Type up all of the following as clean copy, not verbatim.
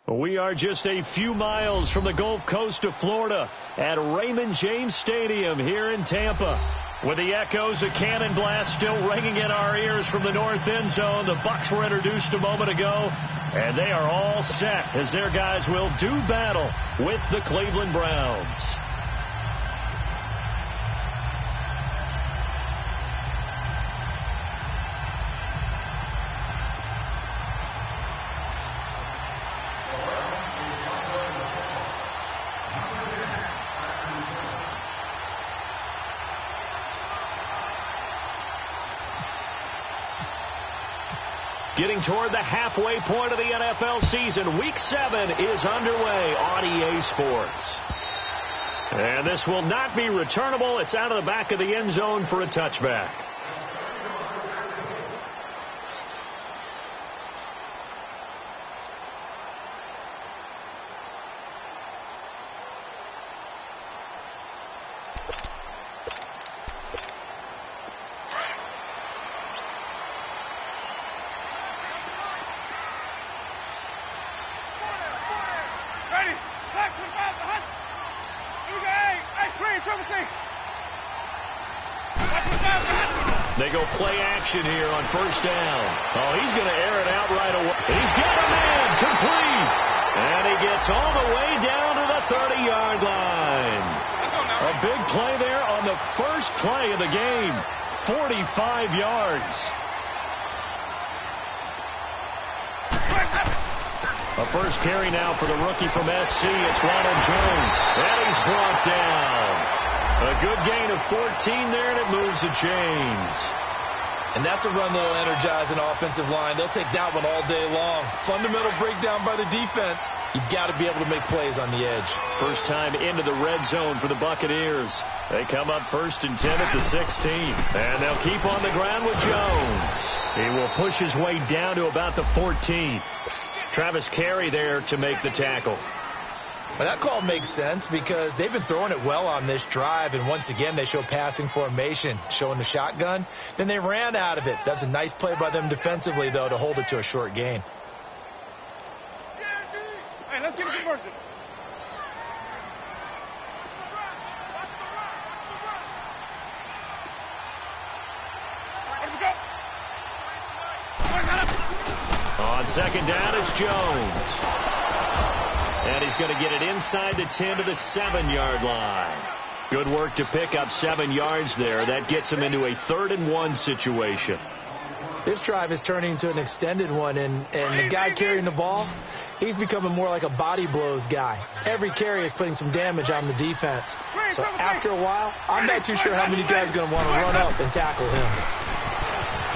We are just a few miles from the Gulf Coast of Florida at Raymond James Stadium here in Tampa. With the echoes of cannon blast still ringing in our ears from the north end zone, the Bucs were introduced a moment ago, and they are all set as their guys will do battle with the Cleveland Browns. Getting toward the halfway point of the NFL season, Week 7 is underway on EA Sports. And this will not be returnable. It's out of the back of the end zone for a touchback. They go play action here on first down. Oh, he's going to air it out right away. He's got a man complete. And he gets all the way down to the 30-yard line. A big play there on the first play of the game. 45 yards. A first carry now for the rookie from SC. It's Ronald Jones. And he's brought down. A good gain of 14 there, and it moves the chains. And that's a run that will energize an offensive line. They'll take that one all day long. Fundamental breakdown by the defense. You've got to be able to make plays on the edge. First time into the red zone for the Buccaneers. They come up 1st and 10 at the 16. And they'll keep on the ground with Jones. He will push his way down to about the 14. Travis Carey there to make the tackle. Well, that call makes sense because they've been throwing it well on this drive, and once again they show passing formation, showing the shotgun. Then they ran out of it. That's a nice play by them defensively, though, to hold it to a short gain. Hey, let's get a conversion. On second down, it's Jones. And he's going to get it inside the 10 to the 7-yard line. Good work to pick up 7 yards there. That gets him into a 3rd and 1 situation. This drive is turning into an extended one, and the guy carrying the ball, he's becoming more like a body blows guy. Every carry is putting some damage on the defense. So after a while, I'm not too sure how many guys are going to want to run up and tackle him.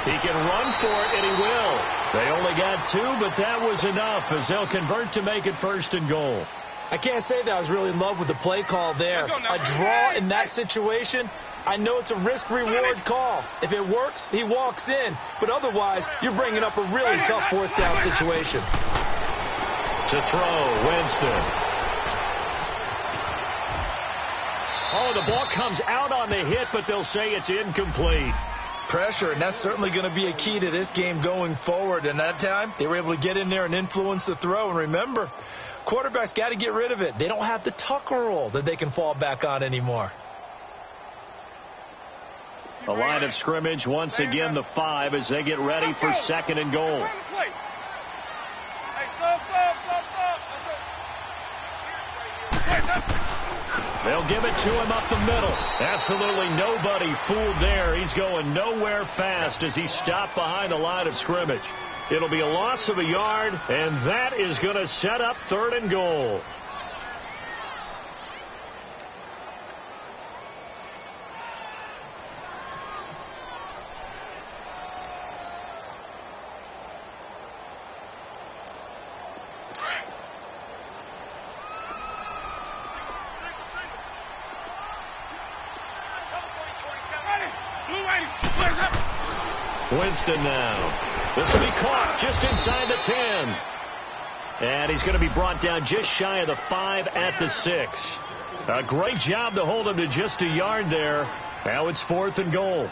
He can run for it, and he will. They only got 2, but that was enough as they'll convert to make it 1st and goal. I can't say that I was really in love with the play call there. A draw in that situation, I know it's a risk-reward call. If it works, he walks in. But otherwise, you're bringing up a really tough 4th down situation. To throw, Winston. Oh, the ball comes out on the hit, but they'll say it's incomplete. Pressure, and that's certainly going to be a key to this game going forward. And that time, they were able to get in there and influence the throw. And remember, quarterbacks got to get rid of it. They don't have the tuck roll that they can fall back on anymore. The line of scrimmage, once again, the 5 as they get ready for 2nd and goal. They'll give it to him up the middle. Absolutely nobody fooled there. He's going nowhere fast as he stopped behind the line of scrimmage. It'll be a loss of a yard, and that is going to set up 3rd and goal. Winston now. This will be caught just inside the 10. And he's going to be brought down just shy of the 5 at the 6. A great job to hold him to just a yard there. Now it's 4th and goal.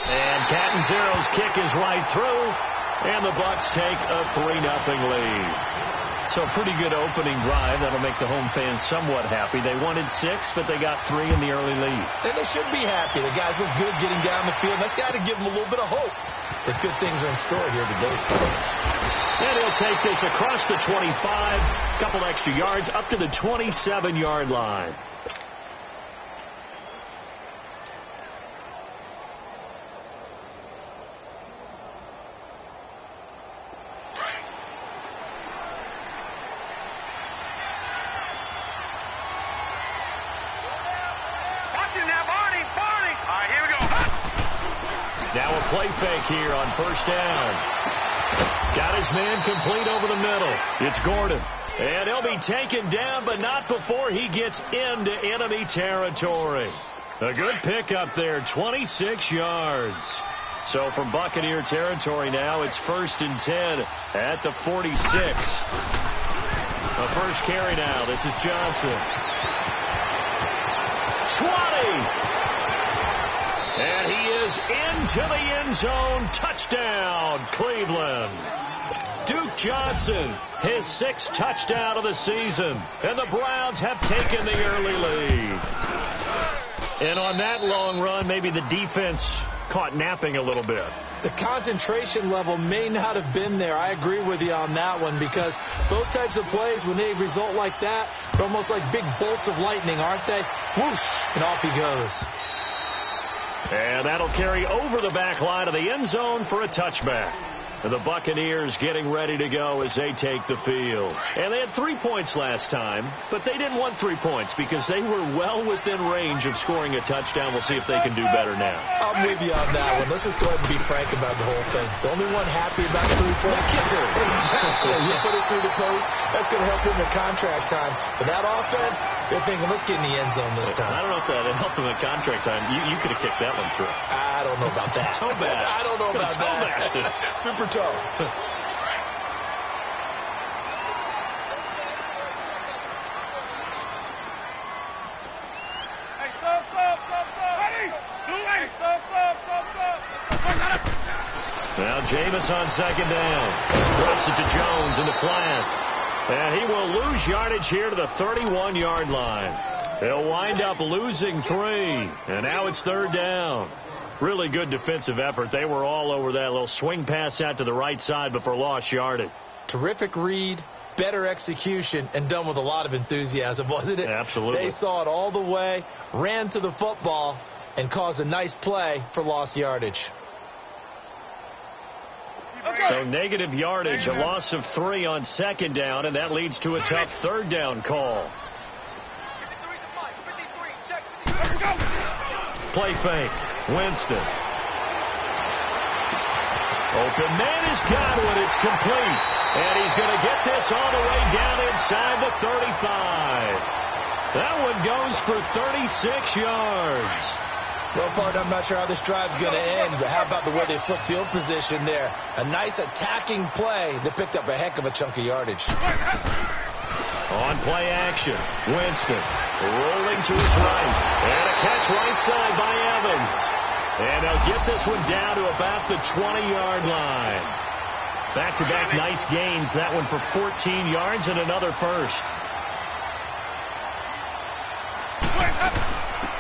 And Catanzaro's kick is right through, and the Bucs take a 3-0 lead. So a pretty good opening drive. That'll make the home fans somewhat happy. They wanted 6, but they got 3 in the early lead. And they should be happy. The guys look good getting down the field. That's got to give them a little bit of hope that good things are in store here today. And he'll take this across the 25, a couple extra yards, up to the 27-yard line. Now a play fake here on first down. Got his man complete over the middle. It's Gordon. And he'll be taken down, but not before he gets into enemy territory. A good pickup there, 26 yards. So from Buccaneer territory now, it's 1st and 10 at the 46. The first carry now. This is Johnson. 20. And he is into the end zone. Touchdown, Cleveland. Duke Johnson, his 6th touchdown of the season. And the Browns have taken the early lead. And on that long run, maybe the defense caught napping a little bit. The concentration level may not have been there. I agree with you on that one, because those types of plays, when they result like that, they're almost like big bolts of lightning, aren't they? Whoosh, and off he goes. And that'll carry over the back line of the end zone for a touchback. And the Buccaneers getting ready to go as they take the field. And they had 3 points last time, but they didn't want 3 points because they were well within range of scoring a touchdown. We'll see if they can do better now. I'm with you on that one. Let's just go ahead and be frank about the whole thing. The only one happy about the 3-point kicker. Exactly. You put it through the post. That's going to help him in contract time. But that offense, they're thinking, let's get in the end zone this time. I don't know if that helped him in contract time. You could have kicked that one through. I don't know about that. Toe bash. I don't know about that. Super toe. Now Jameis on 2nd down. Drops it to Jones in the flat. And he will lose yardage here to the 31-yard line. They'll wind up losing 3. And now it's 3rd down. Really good defensive effort. They were all over that little swing pass out to the right side, but for lost yardage. Terrific read, better execution, and done with a lot of enthusiasm, wasn't it? Absolutely. They saw it all the way, ran to the football, and caused a nice play for lost yardage. So negative yardage, a loss of 3 on 2nd down, and that leads to a tough 3rd down call. Play fake. Winston. Open man is Godwin. It's complete. And he's going to get this all the way down inside the 35. That one goes for 36 yards. Well, partner, I'm not sure how this drive's going to end, but how about the way they flip field position there? A nice attacking play that picked up a heck of a chunk of yardage. On play action, Winston rolling to his right. And a catch right side by Evans. And they'll get this one down to about the 20-yard line. Back-to-back nice gains. That one for 14 yards and another first.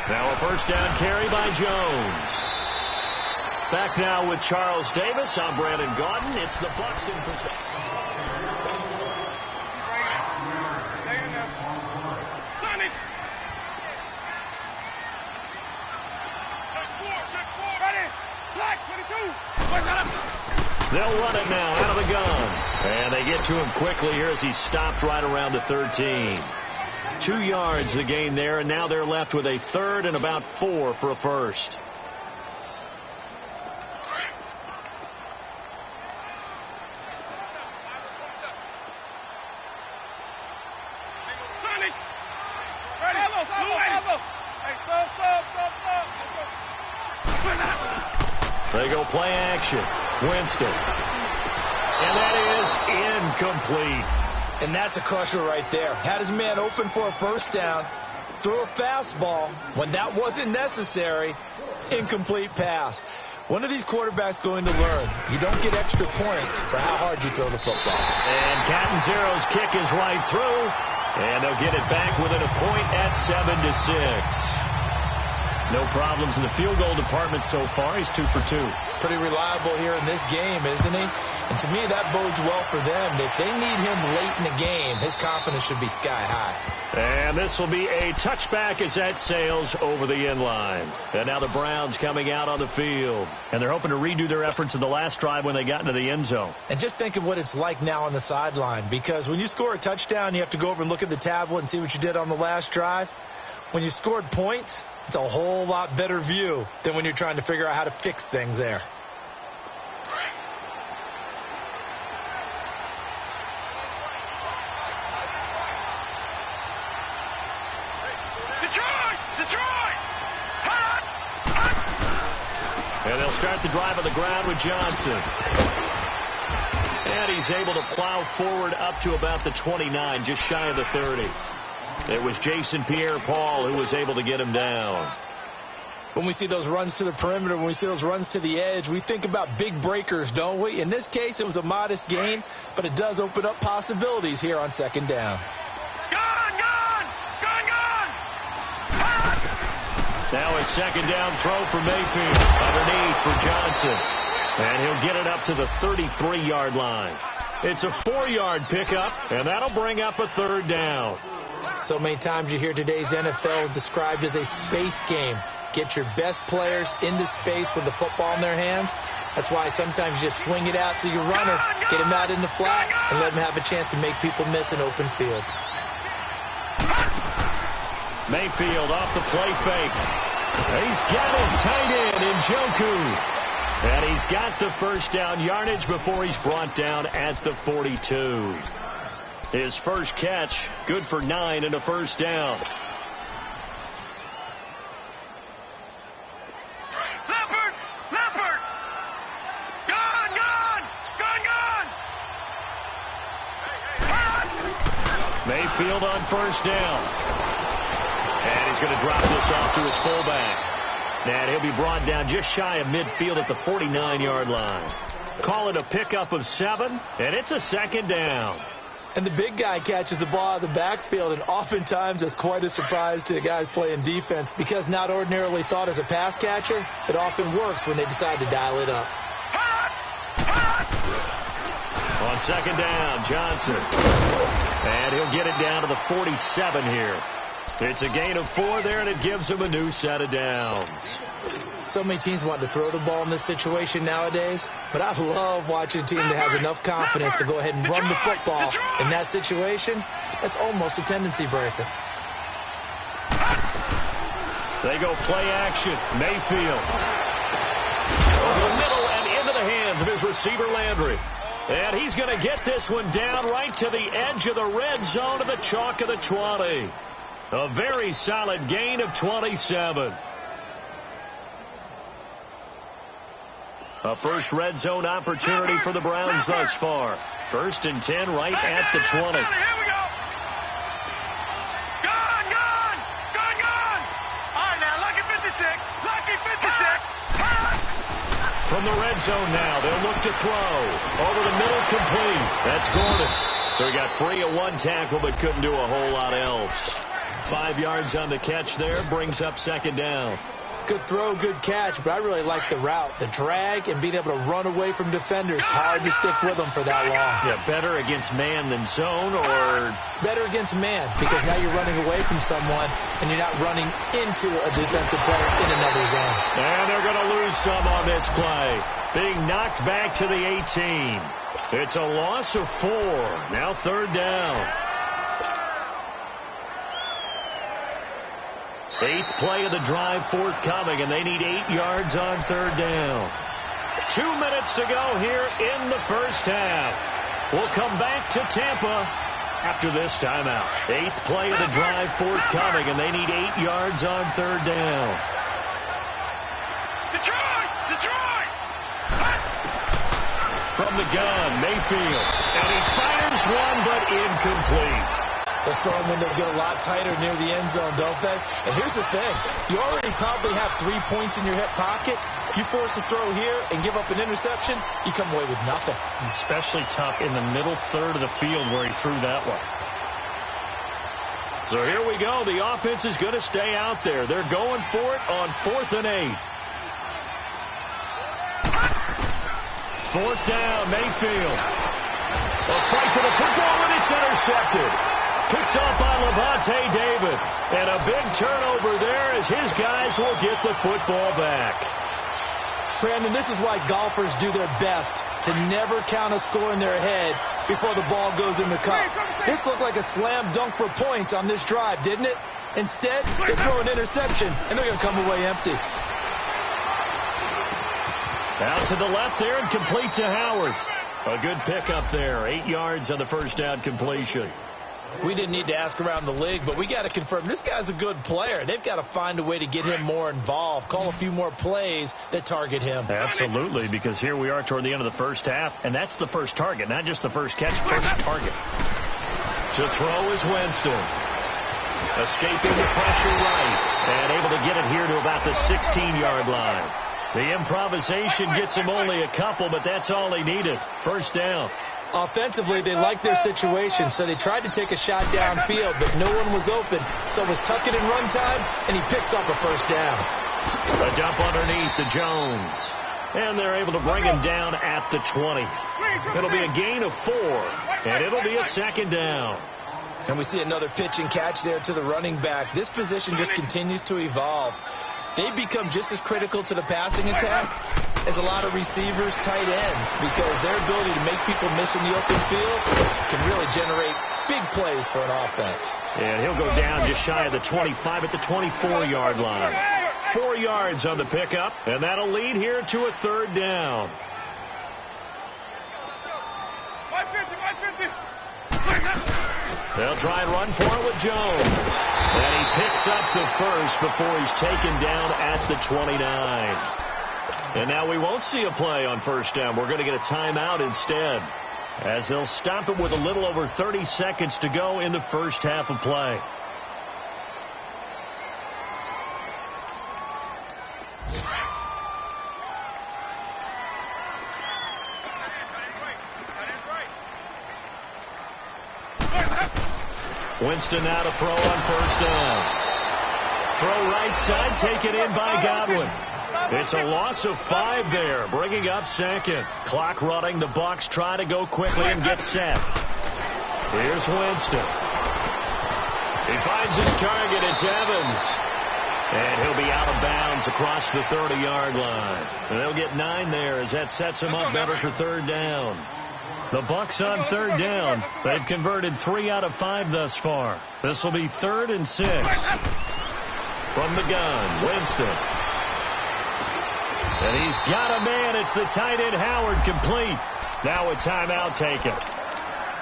Now a first down carry by Jones. Back now with Charles Davis. I'm Brandon Gaudin. It's the Bucs in possession. They'll run it now out of the gun. And they get to him quickly here as he stopped right around the 13. 2 yards the gain there, and now they're left with a 3rd and about 4 for a first. They go play action. Winston. And that is incomplete. And that's a crusher right there. Had his man open for a first down. Threw a fastball when that wasn't necessary. Incomplete pass. One of these quarterbacks going to learn. You don't get extra points for how hard you throw the football. And Catanzaro's kick is right through. And they'll get it back within a point at 7-6. No problems in the field goal department so far. He's 2 for 2. Pretty reliable here in this game, isn't he? And to me, that bodes well for them. If they need him late in the game, his confidence should be sky high. And this will be a touchback as that sails over the end line. And now the Browns coming out on the field. And they're hoping to redo their efforts in the last drive when they got into the end zone. And just think of what it's like now on the sideline. Because when you score a touchdown, you have to go over and look at the tablet and see what you did on the last drive. When you scored points, it's a whole lot better view than when you're trying to figure out how to fix things there. And they'll start the drive on the ground with Johnson. And he's able to plow forward up to about the 29, just shy of the 30. It was Jason Pierre-Paul who was able to get him down. When we see those runs to the perimeter, when we see those runs to the edge, we think about big breakers, don't we? In this case, it was a modest gain, but it does open up possibilities here on second down. Now a second down throw for Mayfield. Underneath for Johnson. And he'll get it up to the 33-yard line. It's a 4-yard pickup, and that'll bring up a third down. So many times you hear today's NFL described as a space game. Get your best players into space with the football in their hands. That's why sometimes you just swing it out to your runner, get him out in the flat, and let him have a chance to make people miss an open field. Mayfield off the play fake. He's got his tight end in Njoku. And he's got the first down yardage before he's brought down at the 42. His first catch, good for 9 and a first down. Leopard! Gone! Mayfield on first down. And he's going to drop this off to his fullback. And he'll be brought down just shy of midfield at the 49-yard line. Call it a pickup of 7, and it's a second down. And the big guy catches the ball out of the backfield, and oftentimes it's quite a surprise to the guys playing defense because not ordinarily thought as a pass catcher, it often works when they decide to dial it up. On second down, Johnson. And he'll get it down to the 47 here. It's a gain of 4 there, and it gives him a new set of downs. So many teams want to throw the ball in this situation nowadays, but I love watching a team that has enough confidence to go ahead and run the football in that situation. That's almost a tendency breaker. They go play action. Mayfield. Over the middle and into the hands of his receiver, Landry. And he's going to get this one down right to the edge of the red zone of the chalk of the 20. A very solid gain of 27. A first red zone opportunity for the Browns thus far. 1st and 10 right at the 20. Here we go. Gone. All right, now, lucky 56. From the red zone now, they'll look to throw. Over the middle, complete. That's Gordon. So he got free of 1 tackle, but couldn't do a whole lot else. 5 yards on the catch there, brings up second down. Good throw, good catch, but I really like the route. The drag and being able to run away from defenders. Hard to stick with them for that long. Yeah, better against man than zone, or better against man, because now you're running away from someone and you're not running into a defensive player in another zone. And they're going to lose some on this play. Being knocked back to the 18. It's a loss of 4. Now third down. 8th play of the drive forthcoming, and they need 8 yards on third down. 2 minutes to go here in the first half. We'll come back to Tampa after this timeout. 8th play of the drive forthcoming, and they need 8 yards on third down. Detroit! From the gun, Mayfield. And he fires one, but incomplete. Those throwing windows get a lot tighter near the end zone, don't they? And here's the thing. You already probably have 3 points in your hip pocket. You force a throw here and give up an interception, you come away with nothing. Especially tough in the middle third of the field where he threw that one. So here we go. The offense is going to stay out there. They're going for it on 4th and 8. 4th down, Mayfield. A fight for the football, and it's intercepted. Picked off by Lavonte David. And a big turnover there as his guys will get the football back. Brandon, this is why golfers do their best to never count a score in their head before the ball goes in the cup. This looked like a slam dunk for points on this drive, didn't it? Instead, they throw an interception, and they're going to come away empty. Out to the left there and complete to Howard. A good pickup there. 8 yards on the first down completion. We didn't need to ask around the league, but we got to confirm this guy's a good player. They've got to find a way to get him more involved, call a few more plays that target him. Absolutely, because here we are toward the end of the first half, and that's the first target, not just the first catch, first target. To throw is Winston. Escaping the pressure right, and able to get it here to about the 16-yard line. The improvisation gets him only a couple, but that's all he needed. First down. Offensively, they liked their situation, so they tried to take a shot downfield, but no one was open. So it was tuck it in run time, and he picks up a first down. A dump underneath to Jones. And they're able to bring him down at the 20. It'll be a gain of 4, and it'll be a second down. And we see another pitch and catch there to the running back. This position just continues to evolve. They become just as critical to the passing attack as a lot of receivers, tight ends, because their ability to make people miss in the open field can really generate big plays for an offense. And he'll go down just shy of the 25 at the 24-yard line. 4 yards on the pickup, and that'll lead here to a third down. They'll try and run for it with Jones. And he picks up the first before he's taken down at the 29. And now we won't see a play on first down. We're going to get a timeout instead, as they'll stop it with a little over 30 seconds to go in the first half of play. Winston now to throw on first down. Throw right side, taken in by Godwin. It's a loss of 5 there, bringing up second. Clock running. The Bucs try to go quickly and get set. Here's Winston. He finds his target. It's Evans. And he'll be out of bounds across the 30-yard line. And they'll get 9 there as that sets him up better for third down. The Bucs on third down. They've converted 3 out of 5 thus far. This will be 3rd and 6. From the gun, Winston. And he's got a man. It's the tight end, Howard, complete. Now a timeout taken.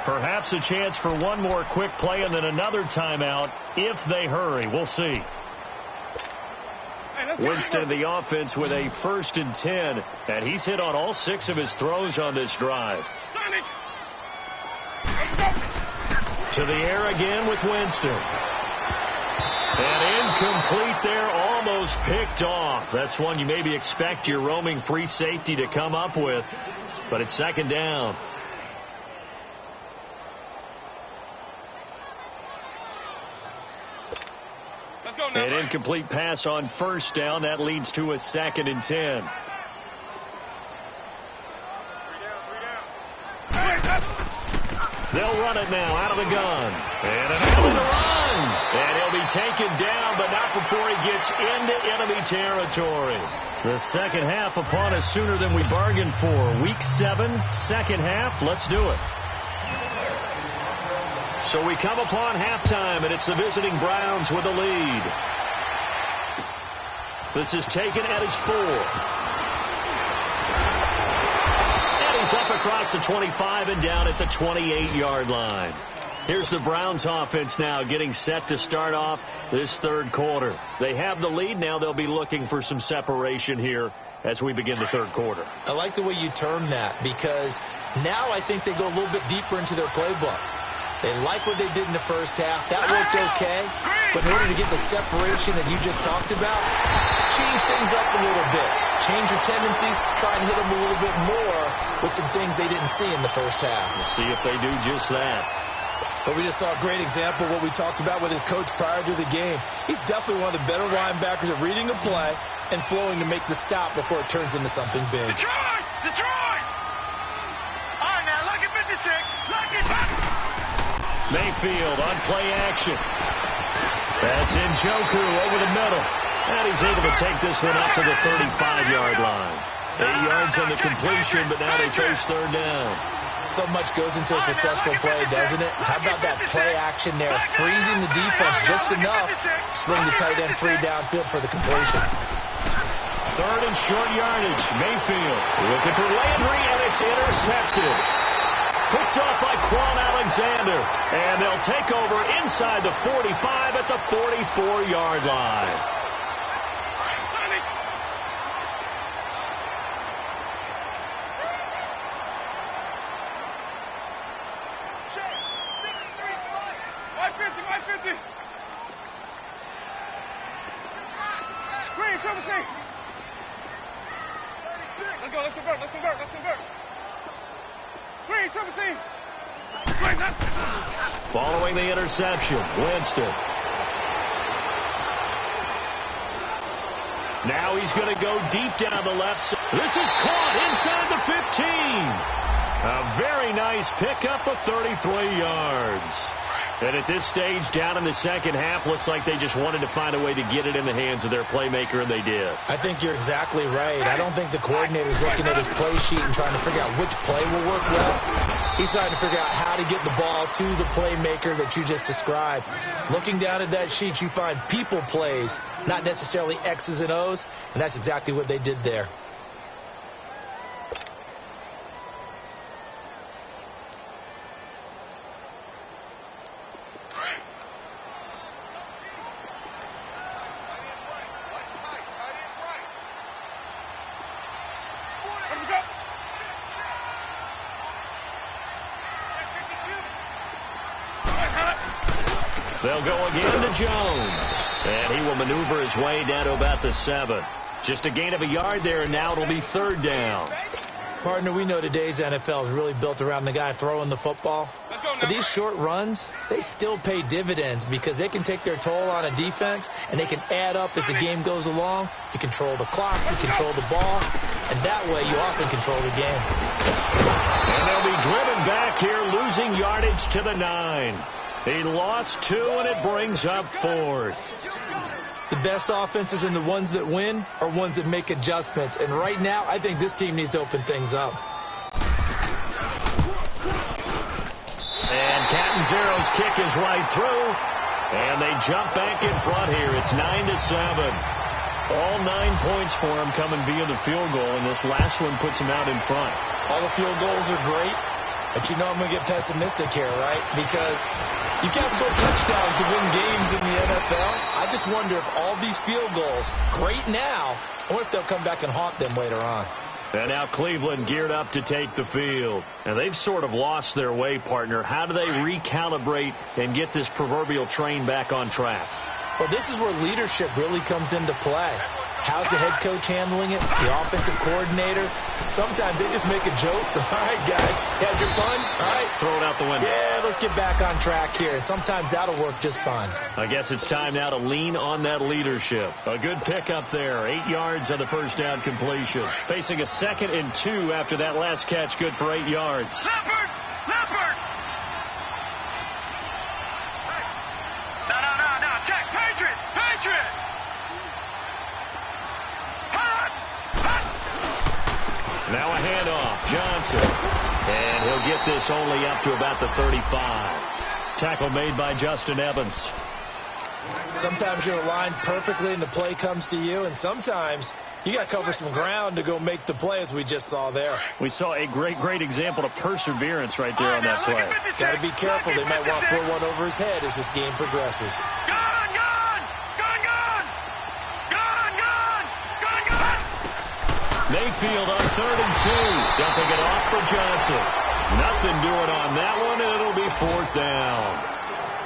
Perhaps a chance for one more quick play and then another timeout if they hurry. We'll see. Winston, the offense, with a 1st and 10. And he's hit on all 6 of his throws on this drive. To the air again with Winston. And incomplete there, almost picked off. That's one you maybe expect your roaming free safety to come up with. But it's second down. An incomplete pass on first down. That leads to a 2nd and 10. They'll run it now out of the gun. And another run. And he'll be taken down, but not before he gets into enemy territory. The second half upon us sooner than we bargained for. Week 7, second half. Let's do it. So we come upon halftime, and it's the visiting Browns with the lead. This is taken at his 4. And he's up across the 25 and down at the 28-yard line. Here's the Browns offense now getting set to start off this third quarter. They have the lead. Now they'll be looking for some separation here as we begin the third quarter. I like the way you term that, because now I think they go a little bit deeper into their playbook. They like what they did in the first half. That worked okay. But in order to get the separation that you just talked about, change things up a little bit. Change your tendencies. Try and hit them a little bit more with some things they didn't see in the first half. We'll see if they do just that. But we just saw a great example of what we talked about with his coach prior to the game. He's definitely one of the better linebackers at reading a play and flowing to make the stop before it turns into something big. Detroit! Detroit! All right, now, look at 56. Look at that. Mayfield on play action. That's Njoku over the middle. And he's able to take this one up to the 35-yard line. 8 yards on the completion, but now they face third down. So much goes into a successful play, doesn't it? How about that play action there? Freezing the defense just enough to bring the tight end free downfield for the completion. Third and short yardage. Mayfield looking for Landry, and it's intercepted. Picked off by Quan Alexander. And they'll take over inside the 45 at the 44-yard line. Green, 17. Let's go, let's convert. Green, 17. Green, Following the interception, Winston. Now he's going to go deep down the left side. This is caught inside the 15. A very nice pickup of 33 yards. And at this stage, down in the second half, looks like they just wanted to find a way to get it in the hands of their playmaker, and they did. I think you're exactly right. I don't think the coordinator's looking at his play sheet and trying to figure out which play will work well. He's trying to figure out how to get the ball to the playmaker that you just described. Looking down at that sheet, you find people plays, not necessarily X's and O's, and that's exactly what they did there. They'll go again to Jones. And he will maneuver his way down to about the 7. Just a gain of a yard there, and now it'll be third down. Partner, we know today's NFL is really built around the guy throwing the football. But these short runs, they still pay dividends because they can take their toll on a defense, and they can add up as the game goes along. You control the clock, you control the ball, and that way you often control the game. And they'll be driven back here, losing yardage to the 9. He lost 2, and it brings up 4th. The best offenses and the ones that win are ones that make adjustments. And right now, I think this team needs to open things up. And Catanzaro's kick is right through. And they jump back in front here. It's 9-7. All 9 points for him coming via the field goal. And this last one puts him out in front. All the field goals are great. But you know I'm going to get pessimistic here, right? Because you can't score touchdowns to win games in the NFL. I just wonder if all these field goals, great now, or if they'll come back and haunt them later on. And now Cleveland geared up to take the field. And they've sort of lost their way, partner. How do they recalibrate and get this proverbial train back on track? Well, this is where leadership really comes into play. How's the head coach handling it? The offensive coordinator? Sometimes they just make a joke. All right, guys, you had your fun? All right. Throw it out the window. Yeah, let's get back on track here. And sometimes that'll work just fine. I guess it's time now to lean on that leadership. A good pickup there. 8 yards on the first down completion. Facing a 2nd and 2 after that last catch. Good for 8 yards. Leopard! No. Check. Patriot! Now a handoff. Johnson. And he'll get this only up to about the 35. Tackle made by Justin Evans. Sometimes you're aligned perfectly and the play comes to you, and sometimes you got to cover some ground to go make the play, as we just saw there. We saw a great example of perseverance right there on that play. Got to be careful. They might want to throw one over his head as this game progresses. Gone! Mayfield on 3rd and 2. Dumping it off for Johnson. Nothing doing on that one, and it'll be 4th down.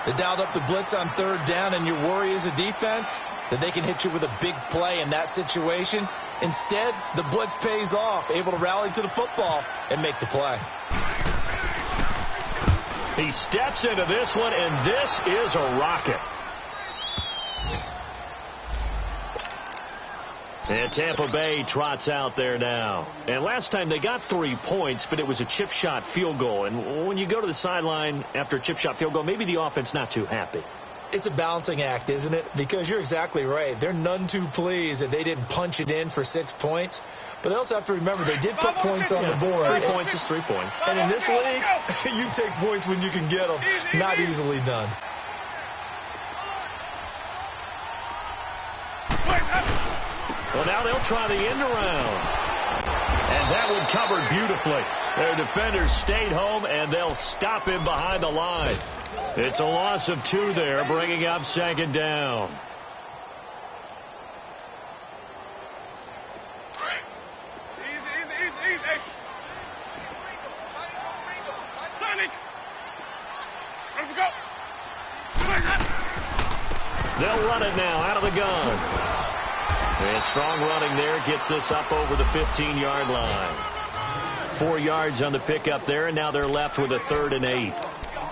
They dialed up the blitz on 3rd down, and your worry as a defense that they can hit you with a big play in that situation. Instead, the blitz pays off, able to rally to the football and make the play. He steps into this one, and this is a rocket. And Tampa Bay trots out there now. And last time they got 3 points, but it was a chip shot field goal. And when you go to the sideline after a chip shot field goal, maybe the offense not too happy. It's a balancing act, isn't it? Because you're exactly right. They're none too pleased that they didn't punch it in for 6 points. But they also have to remember they did put points on the board. 3 points is 3 points. And in this league, you take points when you can get them. Not easily done. Well, now they'll try the end around. And that one covered beautifully. Their defenders stayed home, and they'll stop him behind the line. It's a loss of 2 there, bringing up 2nd down. They'll run it now out of the gun. And strong running there gets this up over the 15-yard line. 4 yards on the pickup there, and now they're left with a 3rd and 8.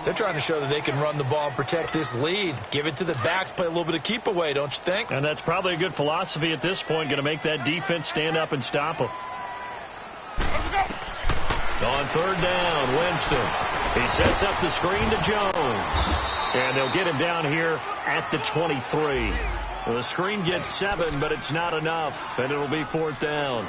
They're trying to show that they can run the ball and protect this lead. Give it to the backs, play a little bit of keep away, don't you think? And that's probably a good philosophy at this point, going to make that defense stand up and stop them. On 3rd down, Winston. He sets up the screen to Jones. And they'll get him down here at the 23. Well, the screen gets 7, but it's not enough, and it'll be 4th down.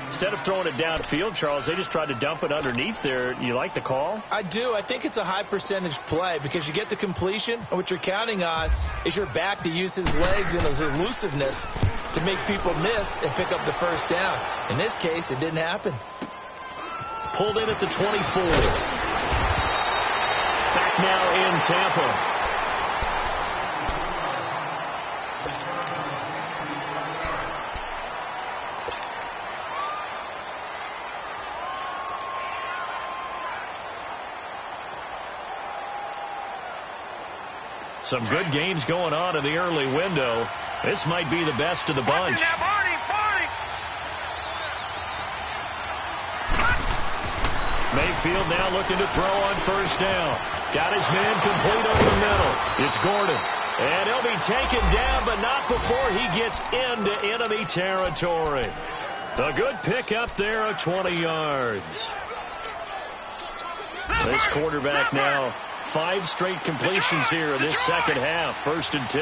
Instead of throwing it downfield, Charles, they just tried to dump it underneath there. You like the call? I do. I think it's a high percentage play because you get the completion, and what you're counting on is your back to use his legs and his elusiveness to make people miss and pick up the 1st down. In this case, it didn't happen. Pulled in at the 24. Back now in Tampa. Some good games going on in the early window. This might be the best of the bunch. Mayfield now looking to throw on 1st down. Got his man complete over the middle. It's Gordon. And he'll be taken down, but not before he gets into enemy territory. A good pickup there of 20 yards. This quarterback now 5 straight completions here in this 2nd half. 1st and 10.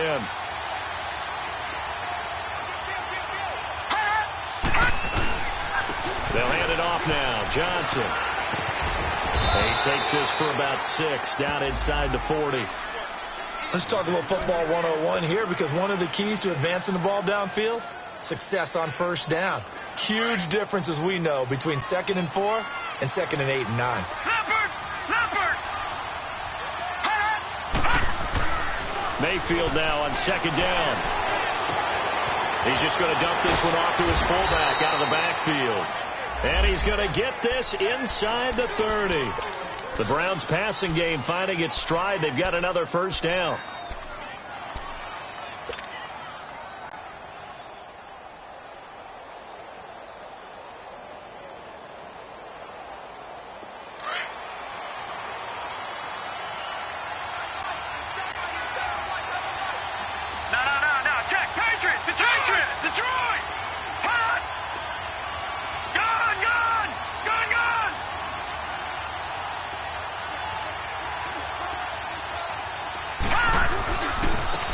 They'll hand it off now. Johnson. He takes this for about 6 down inside the 40. Let's talk a little football 101 here because one of the keys to advancing the ball downfield, success on 1st down. Huge difference, as we know, between 2nd and 4 and 2nd and 8 and 9. Mayfield now on 2nd down. He's just going to dump this one off to his fullback out of the backfield. And he's going to get this inside the 30. The Browns passing game finding its stride. They've got another 1st down.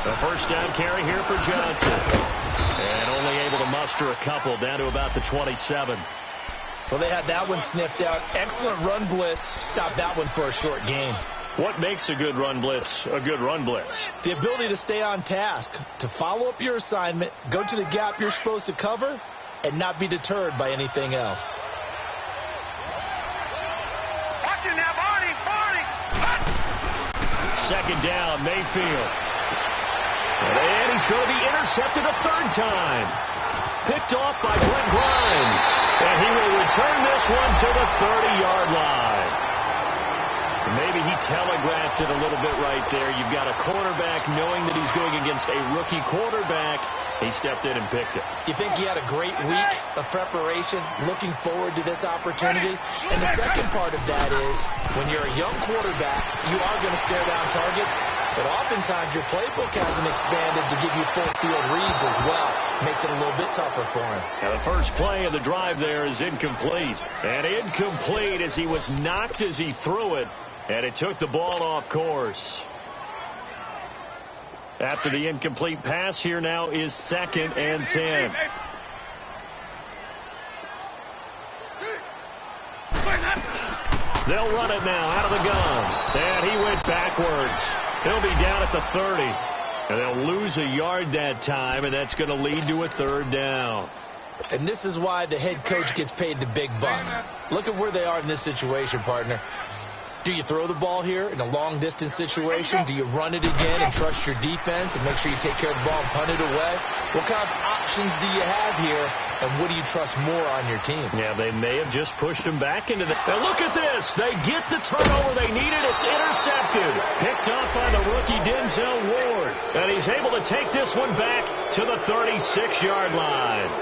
A 1st down carry here for Johnson. And only able to muster a couple down to about the 27. Well, they had that one sniffed out. Excellent run blitz. Stopped that one for a short gain. What makes a good run blitz a good run blitz? The ability to stay on task, to follow up your assignment, go to the gap you're supposed to cover, and not be deterred by anything else. Watching now, Barney. 2nd down, Mayfield. And he's going to be intercepted a 3rd time. Picked off by Brent Grimes. And he will return this one to the 30-yard line. Maybe he telegraphed it a little bit right there. You've got a quarterback knowing that he's going against a rookie quarterback. He stepped in and picked it. You think he had a great week of preparation, looking forward to this opportunity? And the second part of that is, when you're a young quarterback, you are going to stare down targets, but oftentimes your playbook hasn't expanded to give you full field reads as well. Makes it a little bit tougher for him. Now the first play of the drive there is incomplete. And incomplete as he was knocked as he threw it, and it took the ball off course. After the incomplete pass, here now is 2nd and 10. They'll run it now out of the gun. And he went backwards. He'll be down at the 30. And they'll lose a yard that time, and that's going to lead to a 3rd down. And this is why the head coach gets paid the big bucks. Look at where they are in this situation, partner. Do you throw the ball here in a long-distance situation? Do you run it again and trust your defense and make sure you take care of the ball and punt it away? What kind of options do you have here, and what do you trust more on your team? Yeah, they may have just pushed him back into the... Now look at this. They get the turnover they needed. It's intercepted. Picked up by the rookie Denzel Ward. And he's able to take this one back to the 36-yard line.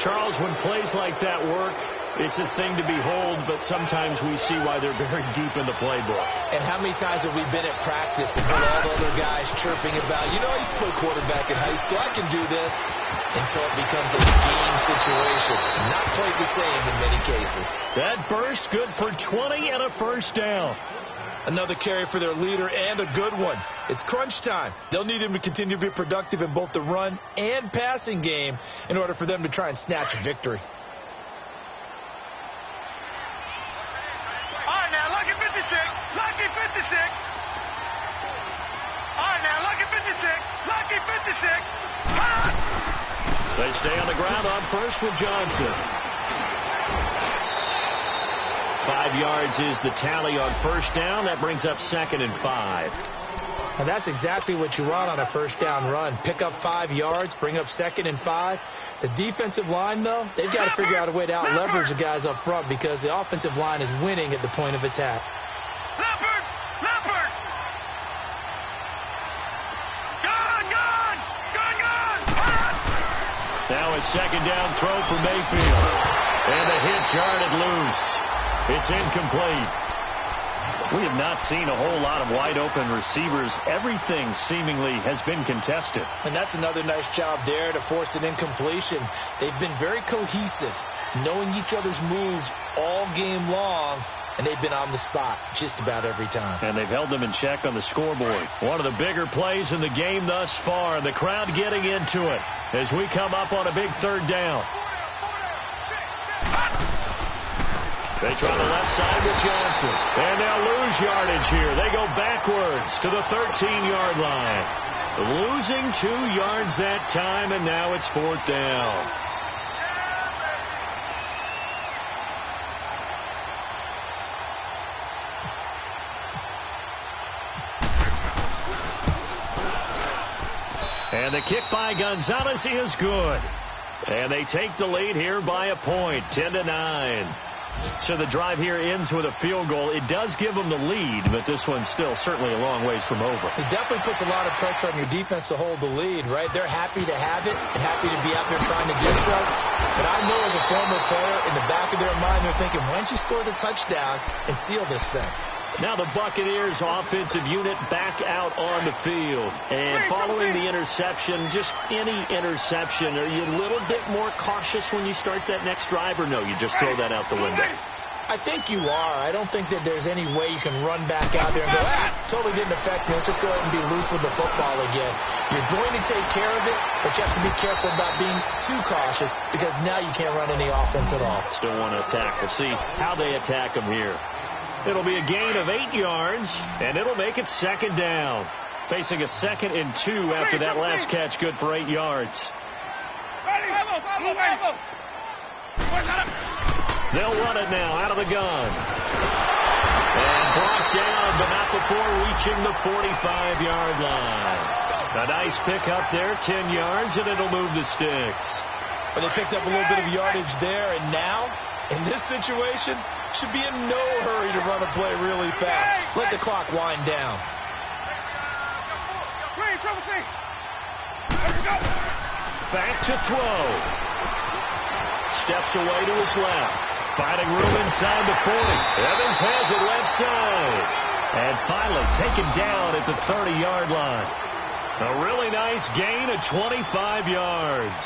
Charles, when plays like that work, it's a thing to behold, but sometimes we see why they're very deep in the playbook. And how many times have we been at practice and heard all the other guys chirping about, you know, I used to play quarterback in high school, I can do this, until it becomes a game situation. Not quite the same in many cases. That burst good for 20 and a 1st down. Another carry for their leader and a good one. It's crunch time. They'll need him to continue to be productive in both the run and passing game in order for them to try and snatch a victory. Lucky 56. All right, now, lucky 56. Lucky 56. They stay on the ground on first with Johnson. 5 yards is the tally on 1st down. That brings up 2nd and 5. And that's exactly what you want on a 1st down run. Pick up 5 yards, bring up 2nd and 5. The defensive line, though, they've got to figure out a way to out-leverage the guys up front because the offensive line is winning at the point of attack. Leopard! Leopard! Gone! Gone! Gone! Gone! Now a 2nd down throw for Mayfield. And the hit jarred loose. It's incomplete. We have not seen a whole lot of wide-open receivers. Everything seemingly has been contested. And that's another nice job there to force an incompletion. They've been very cohesive, knowing each other's moves all game long, and they've been on the spot just about every time. And they've held them in check on the scoreboard. One of the bigger plays in the game thus far. The crowd getting into it as we come up on a big 3rd down. They try the left side with Johnson. And they'll lose yardage here. They go backwards to the 13-yard line. Losing 2 yards that time, and now it's 4th down. And the kick by Gonzalez is good. And they take the lead here by a point, 10-9. So the drive here ends with a field goal. It does give them the lead, but this one's still certainly a long ways from over. It definitely puts a lot of pressure on your defense to hold the lead, right? They're happy to have it and happy to be out there trying to do so. But I know as a former player, in the back of their mind, they're thinking, why don't you score the touchdown and seal this thing? Now the Buccaneers offensive unit back out on the field. And following the interception, just any interception, are you a little bit more cautious when you start that next drive, or no, you just throw that out the window? I think you are. I don't think that there's any way you can run back out there and go, totally didn't affect me. Let's just go ahead and be loose with the football again. You're going to take care of it, but you have to be careful about being too cautious because now you can't run any offense at all. Still want to attack. We'll see how they attack them here. It'll be a gain of 8 yards, and it'll make it 2nd down. Facing a 2nd and 2 after that last catch, good for 8 yards. They'll run it now out of the gun. And brought down, but not before reaching the 45-yard line. A nice pickup there, 10 yards, and it'll move the sticks. Well, they picked up a little bit of yardage there, and now, in this situation, should be in no hurry to run a play really fast. Let the clock wind down. Back to throw. Steps away to his left. Finding room inside the 40. Evans has it left side. And finally taken down at the 30-yard line. A really nice gain of 25 yards.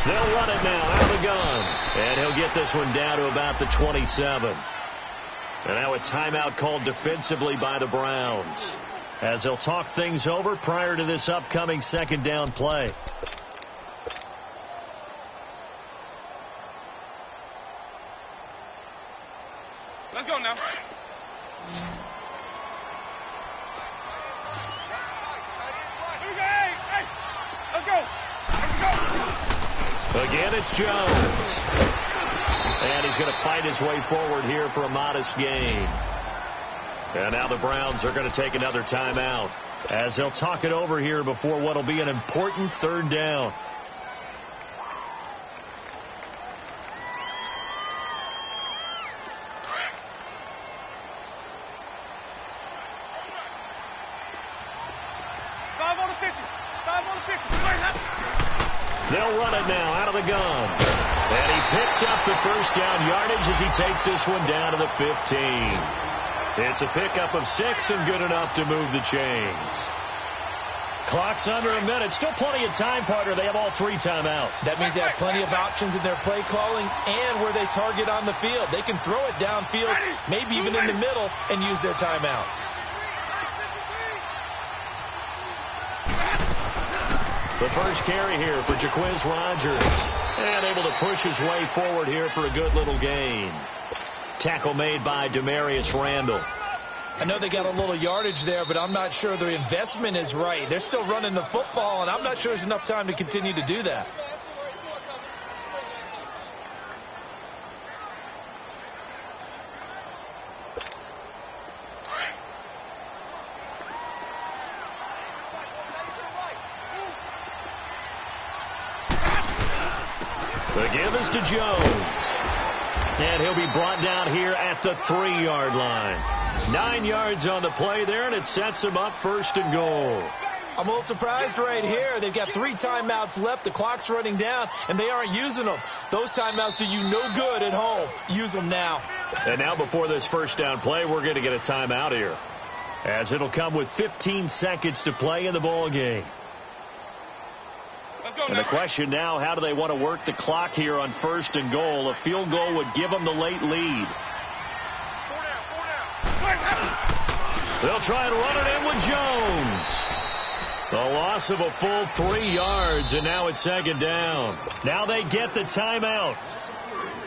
They'll run it now out of the gun. And he'll get this one down to about the 27. And now a timeout called defensively by the Browns, as they'll talk things over prior to this upcoming second down play. Let's go now. Let's go. Again, it's Jones. And he's going to fight his way forward here for a modest gain. And now the Browns are going to take another timeout, as they'll talk it over here before what will be an important third down. They'll run it now out of the gun. And he picks up the first down yardage as he takes this one down to the 15. It's a pickup of 6 and good enough to move the chains. Clock's under a minute. Still plenty of time, partner. They have all 3 timeouts. That means they have plenty of options in their play calling and where they target on the field. They can throw it downfield, maybe even in the middle, and use their timeouts. The first carry here for Jacquizz Rodgers. And able to push his way forward here for a good little gain. Tackle made by Demarius Randall. I know they got a little yardage there, but I'm not sure their investment is right. They're still running the football, and I'm not sure there's enough time to continue to do that. The give is to Jones. And he'll be brought down here at the 3-yard line. 9 yards on the play there, and it sets him up first and goal. I'm a little surprised right here. They've got 3 timeouts left. The clock's running down, and they aren't using them. Those timeouts do you no good at home. Use them now. And now before this first down play, we're going to get a timeout here, as it'll come with 15 seconds to play in the ball game. And the question now, how do they want to work the clock here on first and goal? A field goal would give them the late lead. They'll try and run it in with Jones. The loss of a full 3 yards, and now it's second down. Now they get the timeout.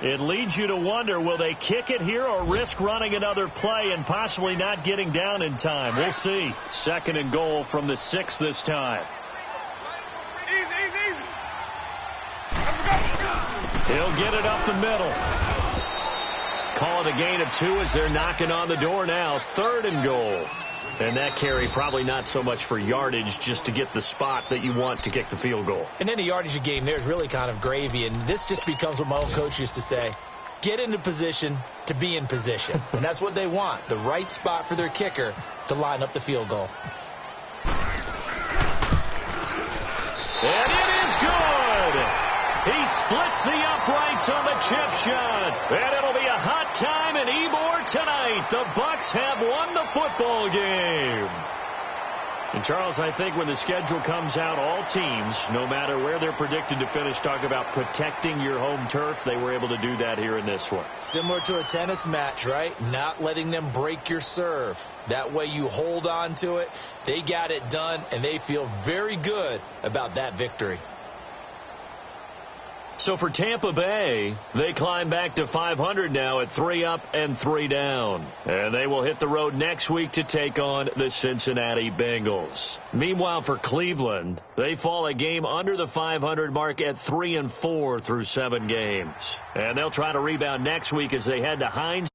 It leads you to wonder, will they kick it here or risk running another play and possibly not getting down in time? We'll see. Second and goal from the 6 this time. He'll get it up the middle. Call it a gain of 2 as they're knocking on the door now. Third and goal. And that carry probably not so much for yardage, just to get the spot that you want to kick the field goal. And any yardage you gain there is really kind of gravy. And this just becomes what my old coach used to say. Get into position to be in position. And that's what they want. The right spot for their kicker to line up the field goal. And it is good. He splits the uprights on the chip shot. And it'll be a hot time in Ybor tonight. The Bucs have won the football game. And, Charles, I think when the schedule comes out, all teams, no matter where they're predicted to finish, talk about protecting your home turf. They were able to do that here in this one. Similar to a tennis match, right? Not letting them break your serve. That way you hold on to it. They got it done, and they feel very good about that victory. So for Tampa Bay, they climb back to 500 now at 3 up and 3 down. And they will hit the road next week to take on the Cincinnati Bengals. Meanwhile, for Cleveland, they fall a game under the 500 mark at 3-4 through 7 games. And they'll try to rebound next week as they head to Heinz